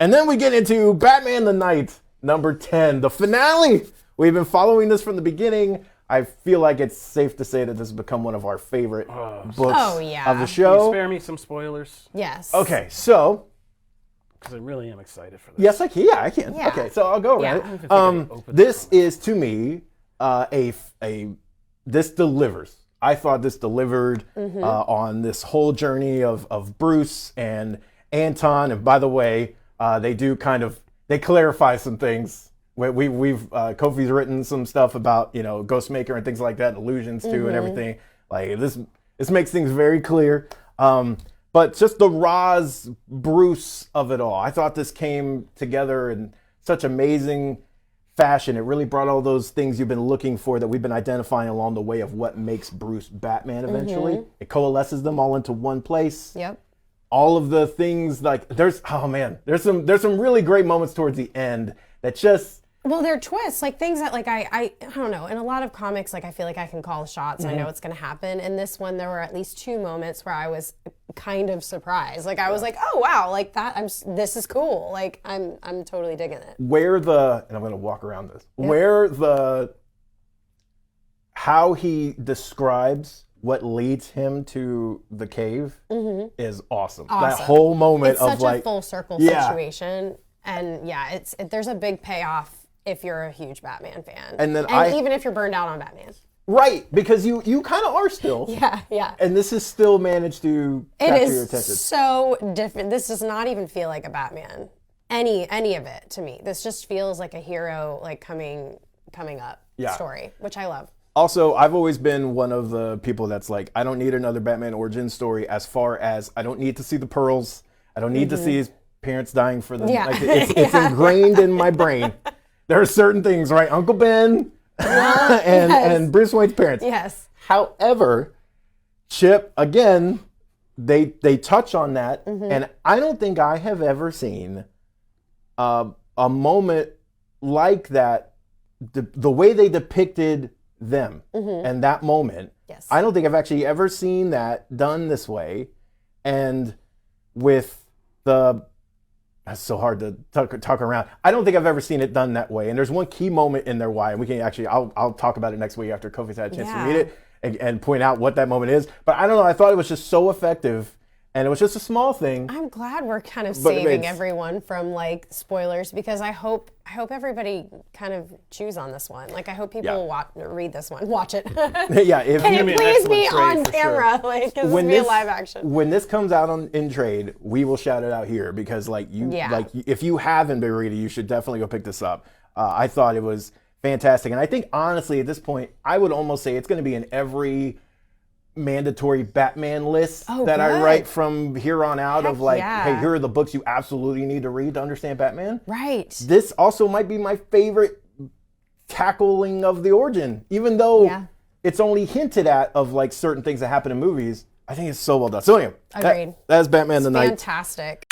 And then we get into Batman the Night, number 10, the finale. We've been following this from the beginning. I feel like it's safe to say that this has become one of our favorite books of the Can you show. spare me some spoilers? Yes. Okay, so Because I really am excited for this. yes, I can. Yeah, I can. Yeah. Okay, so I'll go Yeah. right. This is to me this delivers. I thought this delivered on this whole journey of Bruce and Anton. And by the way, they clarify some things. We've Kofi's written some stuff about Ghostmaker and things like that, allusions to and everything. Like this makes things very clear. But just the Roz Bruce of it all, I thought this came together in such amazing fashion. It really brought all those things you've been looking for that we've been identifying along the way of what makes Bruce Batman eventually. It coalesces them all into one place. Yep. All of the things there's some really great moments towards the end that just Well, they're twists, like things that I don't know. In a lot of comics, I feel like I can call the shots and I know what's going to happen. In this one, there were at least 2 moments where I was kind of surprised. Like I was like, oh wow, like that. This is cool. Like I'm totally digging it. and I'm going to walk around this. How he describes what leads him to the cave is awesome. That whole moment It's of such a full circle situation, and yeah, there's a big payoff if you're a huge Batman fan, And then even if you're burned out on Batman. right, because you kind of are still. Yeah. And this has still managed to It capture your is attention. so different. This does not even feel like a Batman. Any of it to me. This just feels like a hero coming up story, which I love. Also, I've always been one of the people that's like, I don't need another Batman origin story as far as I don't need to see the pearls. I don't need to see his parents dying for them. Yeah. It's ingrained in my brain. There are certain things, right? Uncle Ben and Bruce Wayne's parents. Yes. However, Chip, again, they touch on that. And I don't think I have ever seen a moment like that, the way they depicted them and that moment. Yes. I don't think I've actually ever seen that done this way. And with that's so hard to talk around. I don't think I've ever seen it done that way. And there's one key moment in there why, and we can actually, I'll talk about it next week after Kofi's had a chance to read it and point out what that moment is. But I don't know, I thought it was just so effective. And it was just a small thing. I'm glad we're kind of But saving it's- everyone from spoilers, because I hope everybody kind of chews on this one. I hope people read this one, watch it. Yeah, if Can Give it me an please excellent be trade on for camera? Because this be a live action. When this comes out in trade, we will shout it out here because if you haven't been reading, you should definitely go pick this up. I thought it was fantastic, and I think honestly at this point, I would almost say it's going to be in every mandatory Batman list that I good. write from here on out. Heck Of yeah. hey, here are the books you absolutely need to read to understand Batman. Right. This also might be my favorite tackling of the origin, even though it's only hinted at of certain things that happen in movies. I think it's so well done. So anyway, Agreed. that's Batman the Night. Fantastic.